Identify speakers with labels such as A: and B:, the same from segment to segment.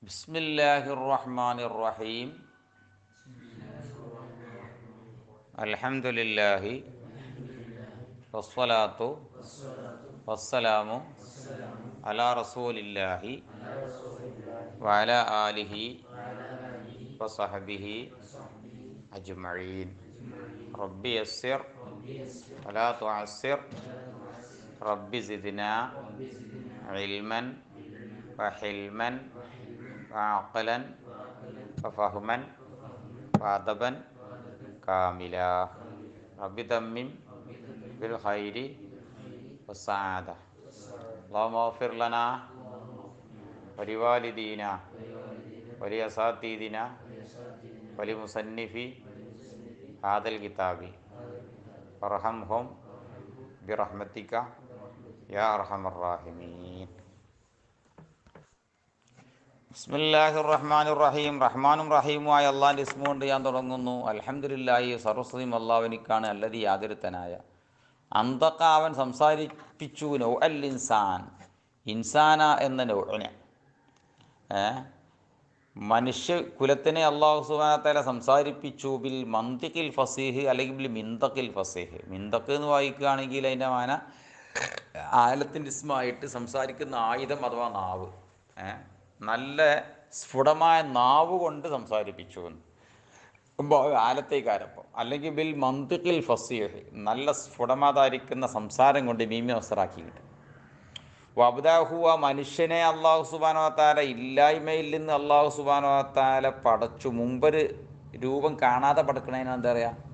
A: ബിസ്മില്ലാഹിർ-റഹ്മാനിർ-റഹീം. അൽഹംദുലില്ലാഹി വസ്സലാത്തു വസ്സലാമു അലാ റസൂലില്ലാഹി വഅലാ ആലിഹി വസഹബിഹി അജ്മഈൻ. റബ്ബി യസ്സിർ വലാ തുഅസ്സിർ റബ്ബി സിദ്നാ ഇൽമൻ വഹിൽമൻ വഅഖലൻ വഫഹ്മൻ വഅദബൻ കാമിലാ. റബ്ബി തമ്മിം ബിൽ ഖൈരി വസ്സആദ. അല്ലാഹുമ്മഗ്ഫിർ ലനാ വലിവാലിദീനാ വലിഅസാതീദിനാ വലിമുസന്നിഫി ഹാദൽ കിതാബി വർഹംഹും ബിറഹ്മതിക യാ അർഹമർ റഹീമീൻ. ബിസ്മില്ലാഹിർ-റഹ്മാനിർ-റഹീം. റഹ്മാനും റഹീമുമായ അള്ളാഹിൻ്റെ ഇസ്മ കൊണ്ട് ഞാൻ തുടങ്ങുന്നു. അൽഹംദുലില്ലാഹി, സർവ്വസ്തുതിയും അള്ളാഹുവിനിക്കാണ്. അല്ലദീ യാതൊരുത്തനായ അന്തഖ, അവൻ സംസാരിപ്പിച്ചു, നൗ അൽ ഇൻസാൻ, ഇൻസാന എന്ന നൗഇനെ, മനുഷ്യ കുലത്തിനെ അള്ളാഹു സുബ്ഹാനഹു വ തആല സംസാരിപ്പിച്ചു. ബിൽ മന്തിഖിൽ ഫസീഹ് അല്ലെങ്കിൽ ബിൽ മിന്തഖിൽ ഫസീഹ്. മിന്തഖ് എന്ന് വായിക്കുകയാണെങ്കിൽ അതിൻ്റെ മാന ആലത്തിൻ്റെ ഇസ്മായിട്ട് സംസാരിക്കുന്ന ആയുധം അഥവാ നാവ്. നല്ല സ്ഫുടമായ നാവ് കൊണ്ട് സംസാരിപ്പിച്ചു എന്ന് ആലത്തേക്കാരപ്പം. അല്ലെങ്കിൽ ബിൽ മന്തിഖിൽ ഫസീഹ്, നല്ല സ്ഫുടമാതായിരിക്കുന്ന സംസാരം കൊണ്ട് മീമി അവസറാക്കിയിട്ട്. വബ്ദാഹു, ആ മനുഷ്യനെ അള്ളാഹു സുബ്ഹാനഹു വ തആല ഇല്ലായ്മയിൽ നിന്ന് അള്ളാഹു സുബ്ഹാനഹു വ തആല പടച്ചു. മുമ്പൊരു രൂപം കാണാതെ പടക്കണതിന് എന്താ പറയുക?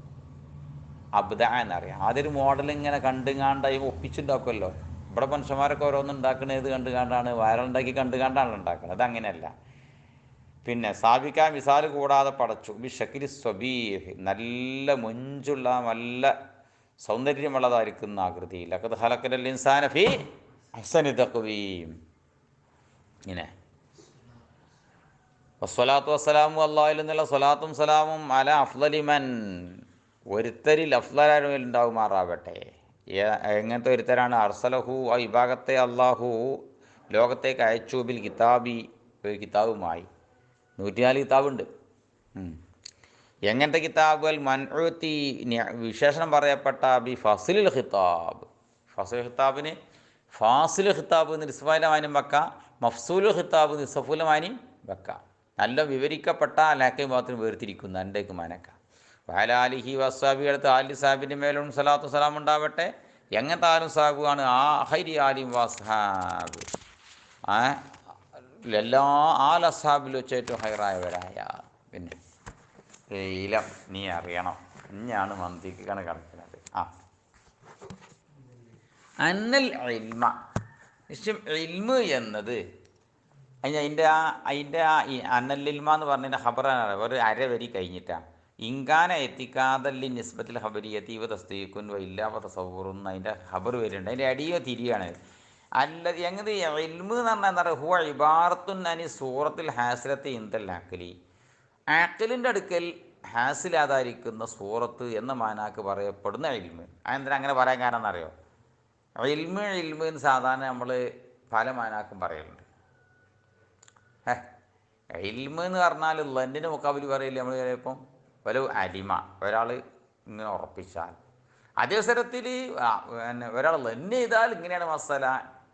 A: അബ്ദ എന്നറിയാം. ആദ്യൊരു മോഡൽ ഇങ്ങനെ കണ്ടുകാണ്ടായി ഒപ്പിച്ചുണ്ടാക്കുമല്ലോ. ഇവിടെ മനുഷ്യന്മാരൊക്കെ ഓരോന്നും ഉണ്ടാക്കുന്നത് കണ്ടുകാണ്ടാണ്, വയറുണ്ടാക്കി കണ്ടുകാണ്ടാണ് ഉണ്ടാക്കുന്നത്. അതങ്ങനെയല്ല. പിന്നെ സാബിക്ക മിസാൽ കൂടാതെ പടച്ചു. ബി ഷക്കിലി സ്വബീഹ്, നല്ല മൊഞ്ചുള്ള നല്ല സൗന്ദര്യമുള്ളതായിരിക്കുന്ന ആകൃതിയിൽ. ലഖദ് ഖലഖനൽ ഇൻസാന ഫീ അഹ്സനി തഖ്വീം. ഇങ്ങനെ വസ്സലാത്തു വസ്സലാമു, അല്ലാഹുവിൽ നിന്നുള്ള സ്വലാത്തും സലാമും അല അഫ്ളലിമൻ, ഒരുത്തരിൽ അഫ്ളലുണ്ടാവുമാറാവട്ടെ. എങ്ങനത്തെ ഒരുത്തരാണ്? അർസലഹു, ആ വിഭാഗത്തെ അള്ളാഹു ലോകത്തേക്ക് അയച്ചു. ബിൽ കിതാബി, ഒരു കിതാബുമായി. 104 കിതാബുണ്ട്. എങ്ങനത്തെ കിതാബുകൾ? മൻഉത്തി, വിശേഷണം പറയപ്പെട്ട. ബി ഫസിലുൽ ഖിതാബ്, ഫസിൽ ഖിതാബിന് ഫാസിൽ ഖിതാബ് എന്ന് നിസ്ഫലമാനും വെക്കാം, മഫ്സൂലുൽ ഖിതാബ് നിസ്ഫുലമാനും വെക്കാം. നല്ല വിവരിക്കപ്പെട്ട ലാക്കൈ ഭാഗത്തിന് വേർതിരിക്കുന്നു എൻ്റെക്ക് മനക്ക. വഅലാലിഹി വസ്സാബി, അടുത്ത് ആലി സാഹിബിൻ്റെ മേലും സലാത്തു സലാം ഉണ്ടാവട്ടെ. എങ്ങനത്തെ ആലും സാഹിബാണ്? ആ ഹൈരി ആലിം വസ്ഹാബ്, എല്ലാ ആൽ അസ്ഹാബിൽ വെച്ച് ഏറ്റവും ഹൈറായവരായ. പിന്നെ ഇലം, നീ അറിയണം, ഇഞ്ഞാണ് മന്തിക്കാണ് കിടക്കുന്നത്. അന്നൽ ഇൽമ, നിശ്ചയം ഇൽമ് എന്നത് അതിൻ്റെ അന്നൽ ഇൽമ എന്ന് പറഞ്ഞതിൻ്റെ ഖബറാണ്. ഒരു അരവരി കഴിഞ്ഞിട്ടാണ്. ഇൻകാന എത്തിക്കാതല്ലി നിസ്ബത്തിൽ ഖബരിയത്തി വ തസ്ദീഖുൻ വ ഇല്ലാ വ തസവ്വുറുൻ, അതിൻ്റെ ഖബർ വരുന്നുണ്ട്. അതിൻ്റെ അടിയോ തിരിയാണ്. അല്ല എങ്ങനെ ഇൽമ് എന്ന് പറഞ്ഞാൽ എന്താ പറയുക? ഹുവ ഇബാറത്തുൻ അനി സൂറത്തിൽ ഹാസിലത്തെ ഇന്ദൽ അഖ്ലി, അഖ്ലിൻ്റെ അടുക്കൽ ഹാസിലാതായിരിക്കുന്ന സൂറത്ത് എന്ന മാനാക്ക് പറയപ്പെടുന്ന ഇൽമ്. അതെന്തിനാ അങ്ങനെ പറയാൻ കാരണം എന്നറിയോ? ഇൽമ് എന്ന് സാധാരണ നമ്മൾ പല മാനാക്കും പറയലുണ്ട്. ഇൽമ് എന്ന് പറഞ്ഞാൽ ലന്നിൻ്റെ മുക്കാബിൽ പറയില്ല നമ്മൾ. ചിലപ്പം ഒരു അലിമ, ഒരാൾ ഇങ്ങനെ ഉറപ്പിച്ചാൽ, അതേ സ്ഥലത്തിൽ ഒരാൾ ലന്ന് ചെയ്താൽ ഇങ്ങനെയാണ് മസല.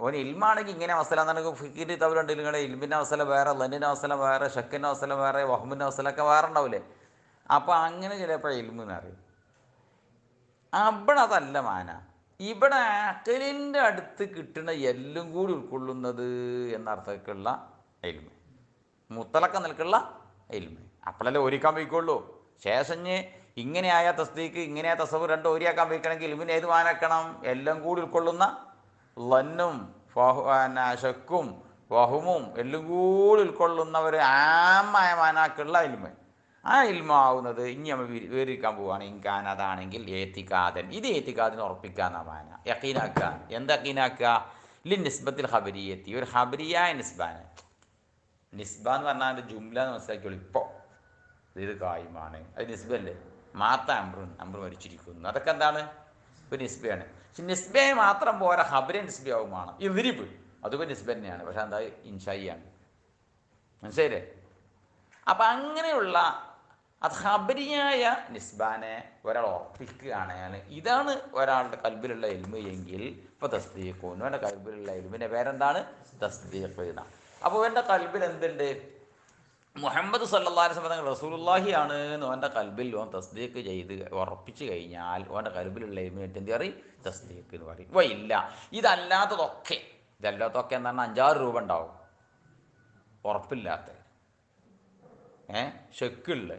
A: ഓന് ഇൽമാണെങ്കിൽ ഇങ്ങനെ മസല എന്നുണ്ടെങ്കിൽ ഫിക്കിൻ്റെ തവരുണ്ട്. നിങ്ങളുടെ ഇൽമിൻ്റെ മസല വേറെ, ലന്നിൻ്റെ മസല വേറെ, ഷക്കിൻ്റെ മസല വേറെ, വഹ്മിൻ്റെ മസലൊക്കെ വേറെ ഉണ്ടാവില്ലേ? അപ്പോൾ അങ്ങനെ ചിലപ്പോൾ ഇൽമ് എന്ന് അറിയും. അവിടെ അതല്ല മാന. ഇവിടെ അഖലിൻ്റെ അടുത്ത് കിട്ടുന്ന എല്ലാം കൂടി ഉൾക്കൊള്ളുന്നത് എന്നർത്ഥക്കുള്ള ഇൽമ്, മുത്തലക്ക നിൽക്കുള്ള ഇൽമ്. അപ്പോഴല്ലേ ഓരിക്കാൻ പോയിക്കൊള്ളൂ. ശേഷം ഇങ്ങനെയായ തസ്ദീഖ്, ഇങ്ങനെയായ തസവ്വുർ രണ്ടും ഓരിയാക്കാൻ പോയിക്കണമെങ്കിൽ ഇൽമിന് ഏത് മാനാക്കണം? എല്ലാം കൂടി ഉൾക്കൊള്ളുന്ന ലന്നും ഷക്കും വഹുമും എല്ലാം കൂടി ഉൾക്കൊള്ളുന്ന ഒരു ആമായ മാനാക്കുള്ള ഇൽമ്. ആ ഇൽമാവുന്നത് ഇനി നമ്മൾ വിവരിക്കാൻ പോവുകയാണ്. ഇൻകാൻ, അതാണെങ്കിൽ ഏത്തിക്കാതൻ, ഇത് ഏത്തിക്കാതിന് ഉറപ്പിക്കാന്ന മാന. യഖീനാക്കുക. എന്താ യഖീനാക്കുക? ലിൻ നിസ്ബത്തിൽ ഖബരിയത്തി, ഒരു ഖബരിയായ നിസ്ബാന്. നിസ്ബ എന്ന് പറഞ്ഞാൽ ജുംല എന്ന് മനസ്സിലാക്കിയോളൂ. ഇപ്പോൾ ഇത് കായിമാണ്, അത് നിസ്ബല്ലേ. മാത്ത അമ്ര മരിച്ചിരിക്കുന്നു, അതൊക്കെ എന്താണ്? ഒരു നിസ്ബയാണ്. പക്ഷെ നിസ്ബയെ മാത്രം പോരാ, ഖബരെ നിസ്ബയാവുമാണ്. ഈ വിരിപ്പ് അതുപോലെ നിസ്ബ തന്നെയാണ്. പക്ഷെ എന്താ? ഇൻഷായിയാണ്. മനസ്സിലായില്ലേ? അപ്പം അങ്ങനെയുള്ള അത് ഖബരിയായ നിസ്ബാനെ ഒരാൾ ഉറപ്പിക്കുകയാണ്. ഇതാണ് ഒരാളുടെ കൽബിലുള്ള ഇൽമ് എങ്കിൽ ഇപ്പോൾ തസ്ദീഖൂൻ, അവൻ്റെ കൽബിലുള്ള ഇൽമിൻ്റെ പേരെന്താണ്? തസ്ദീഖ് എന്നാണ്. അപ്പോൾ എൻ്റെ കൽബിൽ എന്തുണ്ട്? മുഹമ്മദ് സല്ലല്ലാഹു അലൈഹി വസല്ലം റസൂലുള്ളാഹി ആണ് എന്ന് ഓൻ്റെ കൽബിൽ ഓൻ തസ്ദീഖ് ചെയ്ത് ഉറപ്പിച്ച് കഴിഞ്ഞാൽ ഓൻ്റെ കൽബിലുള്ള ഇൽമിനെ എന്ത് പറയും? തസ്ദീഖ് എന്ന് പറയും. ഇപ്പോൾ ഇല്ല, ഇതല്ലാത്തതൊക്കെ എന്ന് പറഞ്ഞാൽ 5-6 രൂപ ഉണ്ടാവും ഉറപ്പില്ലാത്ത, ഷെക്കുള്ള,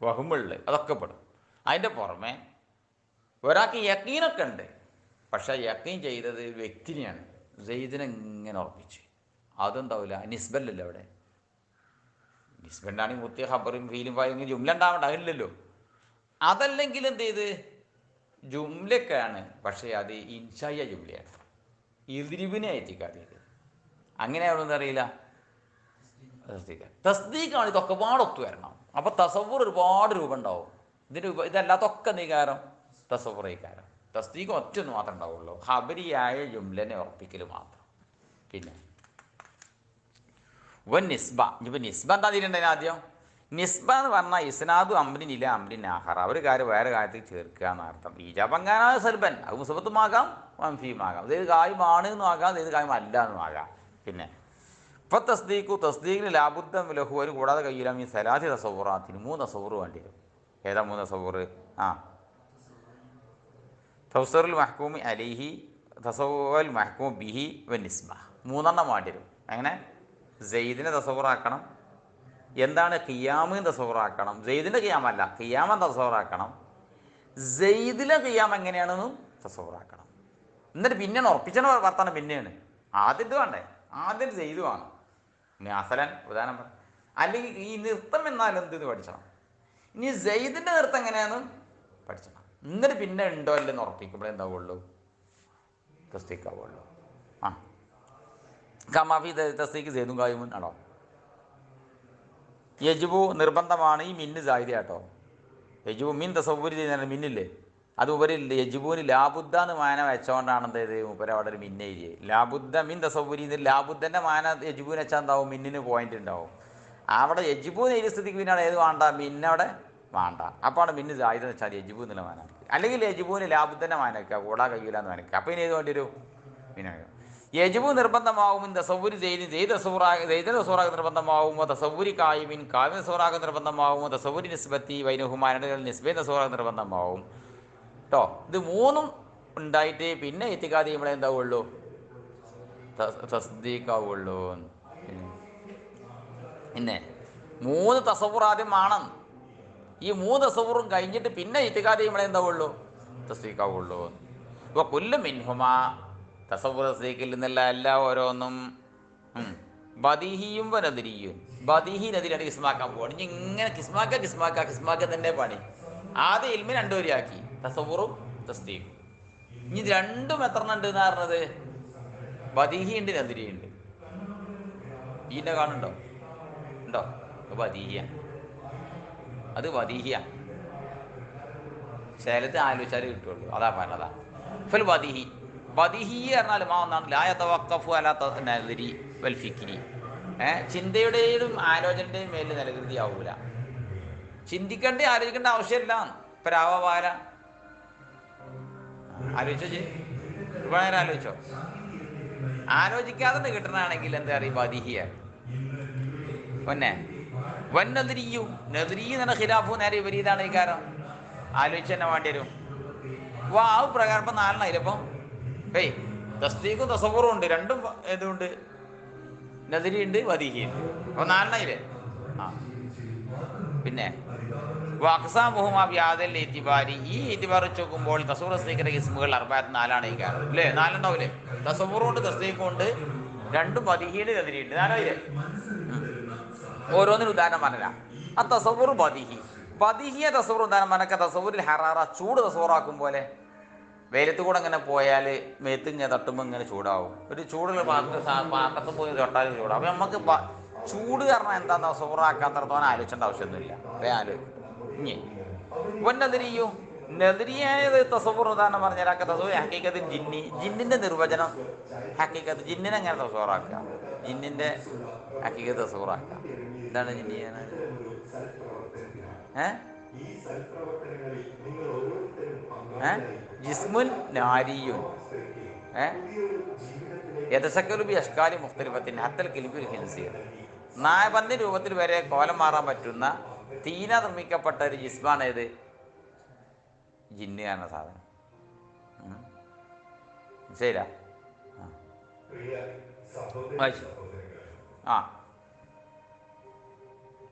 A: വഹമുള്ള, അതൊക്കെ പെടും. അതിൻ്റെ പുറമെ ഒരാൾക്ക് യക്കീനൊക്കെ ഉണ്ട്, പക്ഷേ യക്കീൻ ചെയ്തത് വ്യക്തിനെയാണ്. സെയ്ദിനെ ഇങ്ങനെ ഉറപ്പിച്ച് അതെന്താവില്ല, നിസ്ബല്ലല്ലോ അവിടെ. നിസ്ബണ്ടാണെങ്കിൽ മുത്തിയ ഖബറും ഫീലും ഫായും ജുംല ഉണ്ടാവേണ്ട, അതില്ലല്ലോ. അതല്ലെങ്കിൽ എന്ത് ചെയ്ത് ജുംലൊക്കെയാണ്, പക്ഷേ അത് ഇൻഷായ ജുംലയാണ്, ഇദ്രിബിനെ എത്തിക്കാതിയത്. അങ്ങനെ ആവുമെന്ന് അറിയില്ല. തസ്ദീഖാണ്. ഇതൊക്കെ പാടൊത്തു വരണം. അപ്പോൾ തസവ്വുർ ഒരുപാട് രൂപ ഉണ്ടാവും. ഇതല്ലാത്തൊക്കെ നീകാരം തസവ്വുറേക്കാരം. തസ്ദീഖ് ഒറ്റൊന്ന് മാത്രമേ ഉണ്ടാവുള്ളൂ, ഖബരിയായ ജുംലനെ ഉറപ്പിക്കൽ മാത്രം. പിന്നെ നിസ്ബ. ഇനിയിപ്പോൾ നിസ്ബ എന്താ തീരുണ്ടതിന് ആദ്യം? നിസ്ബ എന്ന് പറഞ്ഞാൽ ഇസ്നാദു അമ്രിൻ ഇല അമ്രിൻ ആഹറ, ഒരു കാര്യം വേറെ കാര്യത്തിൽ ചേർക്കുക എന്നർത്ഥം. ഈജാബങ്കാനായ സൽബൻ, അത് മുസബത്തുമാകാം വംഫിയുമാകാം, ഇത് കായുമാണ് എന്നും ആകാം, ഇത് കായും അല്ല എന്നും ആകാം. പിന്നെ ഇപ്പോൾ തസ്ദീഖിന് ലാബുദ്ധം ലഹു, ഒരു കൂടാതെ കയ്യിലാം ഈ സലാത്തി തസവ്വുറാത്തിന് 3 തസവ്വുർ വേണ്ടി വരും. ഏതാ 3 തസവ്വുർ? തഫ്സീറുൽ മഹ്കൂമി അലൈഹി, തസവ്വുൽ മഹ്കൂം ബിഹി വനിസ്ബ, 3 വേണ്ടി വരും. അങ്ങനെ സെയ്ദിനെ തസവ്വുറാക്കണം. എന്താണ് ഖിയാമെന്ന് തസവ്വുറാക്കണം. സെയ്ദിൻ്റെ ഖിയാമല്ല, ഖിയാമെന്ന് തസവ്വുറാക്കണം. സെയ്ദിലെ ഖിയാം എങ്ങനെയാണെന്നും തസവ്വുറാക്കണം. എന്നിട്ട് പിന്നെയാണ് ഉറപ്പിച്ചണ വർത്താനം. പിന്നെയാണ് ആദ്യം ഇത് വേണ്ടേ, ആദ്യം സെയ്ദ് വേണം. ഇനി അസലൻ ഉദാഹരണം പറ. അല്ലെങ്കിൽ ഈ നൃത്തം എന്നാൽ എന്തെന്ന് പഠിച്ചണം. ഇനി സെയ്ദിൻ്റെ നൃത്തം എങ്ങനെയാണെന്നും പഠിച്ചണം. എന്നിട്ട് പിന്നെ ഉണ്ടോ അല്ലെന്ന് ഉറപ്പിക്കുമ്പോഴേ എന്താവുള്ളൂ, തസ്ദീഖാവുള്ളൂ. കമാഫി തസ്ദീഖ് സെയ്ദും കായുമുൻ ആണോ? യജുബു നിർബന്ധമാണ്. ഈ മിന്ന് സാഹിത്യ കേട്ടോ. യജുബു മീൻ തസവ്വുരി ചെയ്യുന്ന മിന്നില്ലേ, അത് ഉപരി യജുബുവിന് ലാബുദ്ധ എന്ന് മാന വെച്ചോണ്ടാണ് എന്തേത് ഉപരി അവിടെ ഒരു മിന്ന എഴുതിയ ലാബുദ്ധ മീൻ തസവ്വുരി. ലാബുദ്ധൻ്റെ മാന യജുബുവിന് വെച്ചാൽ എന്താവും, മിന്നിന് പോയിന്റ് ഉണ്ടാവും. അവിടെ യജുബുവിന് എഴുതിയ സ്ഥിതിക്ക് പിന്നാണ് ഏത് വേണ്ട, മിന്നവിടെ വേണ്ട. അപ്പോൾ അവിടെ മിന്ന് സാഹിത്യം എന്ന് വെച്ചാൽ യജുബു എന്നുള്ള മാന, അല്ലെങ്കിൽ യജുബുവിന് ലാബുദ്ധൻ്റെ മാന വയ്ക്കുക, കൂടാ കഴിയില്ലാന്ന് വനക്കുക. അപ്പോൾ ഇനി ഏത് വേണ്ടി വരും? പിന്നെ യജുബു നിർബന്ധമാവും തസവ്വുരി സെയ്ദിൻ, സെയ്ദ് തസവ്വുറാക നിർബന്ധമാവുമോ, തസവ്വുരി കായിമിൻ കാവിൻ തസവ്വുറാക നിർബന്ധമാവുമോ, തസവ്വുരി നിസ്ബത്തി വൈനഹുമാനകൾ നിസ്ബൈൻ തസവ്വുറാക നിർബന്ധമാവും കേട്ടോ. ഇത് 3 ഉണ്ടായിട്ട് പിന്നെ എത്തിക്കാതെ ചെയ്യുമ്പോഴേ എന്താവുള്ളൂ, തസ്ദീഖാവുള്ളൂ. പിന്നെ 3 തസവ്വുർ ആദ്യം വേണം. ഈ 3 തസവ്വുറും കഴിഞ്ഞിട്ട് പിന്നെ എത്തിക്കാതെ ചെയ്യുമ്പോഴേ എന്താവുള്ളൂ, തസ്ദീഖാവുള്ളൂ. ഇപ്പോൾ കുല്ലു മിൻഹുമാ, തസവ്വുർ തസ്ദീഖിൽ നിന്നല്ല എല്ലാ ഓരോന്നും ബദീഹിയും നദിരിയും. ബദീഹി നദിരിയാണ് കിസ്മാക്കാൻ പോവാണ്. ഇനി ഇങ്ങനെ കിസ്മാക്ക തന്നെ പണി. ആദ്യം ഇൽമിന് 2 വരെയാക്കി, തസവ്വുറും തസ്ദീഖും. ഇനി ഇത് രണ്ടും എത്ര ഉണ്ട് എന്ന് പറഞ്ഞത്? ബദീഹി ഉണ്ട്, നദിരി ഉണ്ട്. ഈൻ്റെ കാണുന്നുണ്ടോ? ഉണ്ടോ? ബദീഹിയ, അത് ബദീഹിയ. ശേലത്ത് ആലോചിച്ചാൽ കിട്ടുള്ളൂ. അതാ പറഞ്ഞതാ ഫൽ ബദീഹി. ബദീഹി പറഞ്ഞാൽ ഒന്നാണ് ലാ യതവഖഫു അലാ നദിരി വൽ ഫിക്രി. ചിന്തയുടെയും ആലോചനയുടെയും മേലിൽ നിലകൃതി ആവൂല. ചിന്തിക്കേണ്ട ആലോചിക്കേണ്ട ആവശ്യമില്ല. ഇപ്പം രാവാര ആലോചിച്ചോ, ഒരുപാട് നേരം ആലോചിച്ചോ. ആലോചിക്കാതെ കിട്ടണാണെങ്കിൽ എന്താ പറയുക, ബദീഹിയാണ്. പിന്നെ വന്നതിരിയു നദിരിയു എന്ന ഖിലാഫു നേരെ വിപരീതാണ്. ഈ കാരണം ആലോചിച്ച് തന്നെ വേണ്ടി വരും. ആ പ്രകാരം ഇപ്പം 4 ഇപ്പം തസ്ദീഖും തസവ്വുറും ഉണ്ട്, രണ്ടും ഇതുകൊണ്ട് നദിരി ഉണ്ട്, ബദീഹി ഉണ്ട്. അപ്പോൾ 4 പിന്നെ അഖ്സാമുഹുമാ ബിഹാദിൽ ഇത്തിബാരി, ഈ ഇത്തിബാർ വെച്ച് നോക്കുമ്പോൾ തസവ്വുർ തസ്ദീഖിന്റെ ഇസ്മുകൾ 44 ഈ കാരണം അല്ലേ? 4 ഉണ്ടാവില്ലേ? തസവ്വുറും ഉണ്ട്, തസ്ദീഖും ഉണ്ട്, രണ്ടും ബദീഹിയുണ്ട്, നദിരി ഉണ്ട്. 4 ഓരോന്നിനും ഉദാഹരണം പറഞ്ഞില്ല. ആ തസവ്വുർ ബദീഹിയ തസവ്വുർ ഉദാഹരണം പറഞ്ഞ തസവ്വുരിൽ ഹറാറ, ചൂട് തസവ്വുറാക്കും പോലെ. വെയിലത്ത് കൂടെ ഇങ്ങനെ പോയാൽ മേത്ത് ഇങ്ങനെ തട്ടുമ്പോൾ ഇങ്ങനെ ചൂടാവും. ഒരു ചൂടുള്ള പാത്രത്തിൽ പോയി തൊട്ടാലും ചൂടാവും. അപ്പം നമുക്ക് ചൂട് കാരണം എന്താ തസവ്വുറാക്കാത്തടത്തോളം ആലോചിക്കേണ്ട ആവശ്യമൊന്നുമില്ല. ഇനി വന്നതിരിയോ നെതിരിയായത് തസവ്വുർ ഉദാഹരണം പറഞ്ഞാൽ തസവ്വുർ ഹക്കീക്കത്തിൽ ജിന്നിന്റെ നിർവചനം. ഹക്കീക്കത്ത് ജിന്നിനെ എങ്ങനെ തസവ്വുറാക്കുക? ജിന്നിൻ്റെ ഹക്കീകത്ത് തസവൂറാക്കാം. എന്താണ് ജിന്നി ഏ ഏ ജിസ്മുൻ നാരിയുൻ യതശക്കലുബി അഷ്കാലി മുഖ്തലിഫത്തിൻ ഹത്തൽ കിൽബിൽ ഹിൻസിയർ. നായപന്നി രൂപത്തിൽ വരെ കോലം മാറാൻ പറ്റുന്ന തീന നിർമ്മിക്കപ്പെട്ട ഒരു ജിസ്മാണ് ഏത്? ജിന്ന് എന്ന സാധനം. ശരിയാ? ആ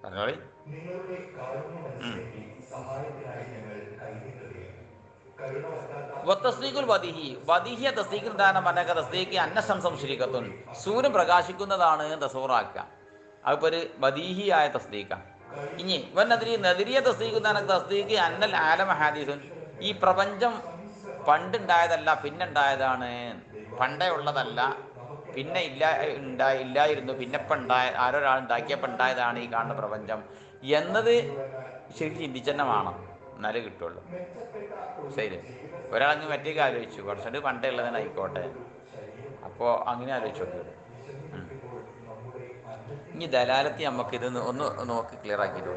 A: പറഞ്ഞോളി. വദീഹിയ തസ്ദീഖിന് ഉദാഹരണം പറഞ്ഞ തസ്ദീഖ് അന്നശംസം ശരീകത്തുൻ, സൂര്യൻ പ്രകാശിക്കുന്നതാണ് തസവൂറാക്കുക. അതിപ്പോൾ ഒരു വദീഹിയായ തസ്ദീഖാണ്. ഇനി ഇവനതിരി നദിരിയ തസ്ദീഖ് തസ്ദീഖ് അന്നൽ ആലമ ഹാദീസുൻ, ഈ പ്രപഞ്ചം പണ്ടുണ്ടായതല്ല പിന്നുണ്ടായതാണ്, പണ്ടേ ഉള്ളതല്ല, പിന്നെ ഇല്ലായിരുന്നു, പിന്നെപ്പം ആരൊരാൾ ഉണ്ടാക്കിയപ്പോൾ ഉണ്ടായതാണ് ഈ കാണുന്ന പ്രപഞ്ചം എന്നത് ശരിക്കും ചിന്തിച്ചെന്നെ വേണം, എന്നാലേ കിട്ടുള്ളൂ. ശരി, ഒരാളങ്ങ് മറ്റേക്ക് ആലോചിച്ചു കുറച്ചുകൊണ്ട് പണ്ടേ ഉള്ളതിന് ആയിക്കോട്ടെ, അപ്പോൾ അങ്ങനെ ആലോചിച്ചു നോക്കിയത്. ഇനി ദലാലത്തി നമുക്ക് ഇത് ഒന്ന് നോക്കി ക്ലിയർ ആക്കിയിട്ട്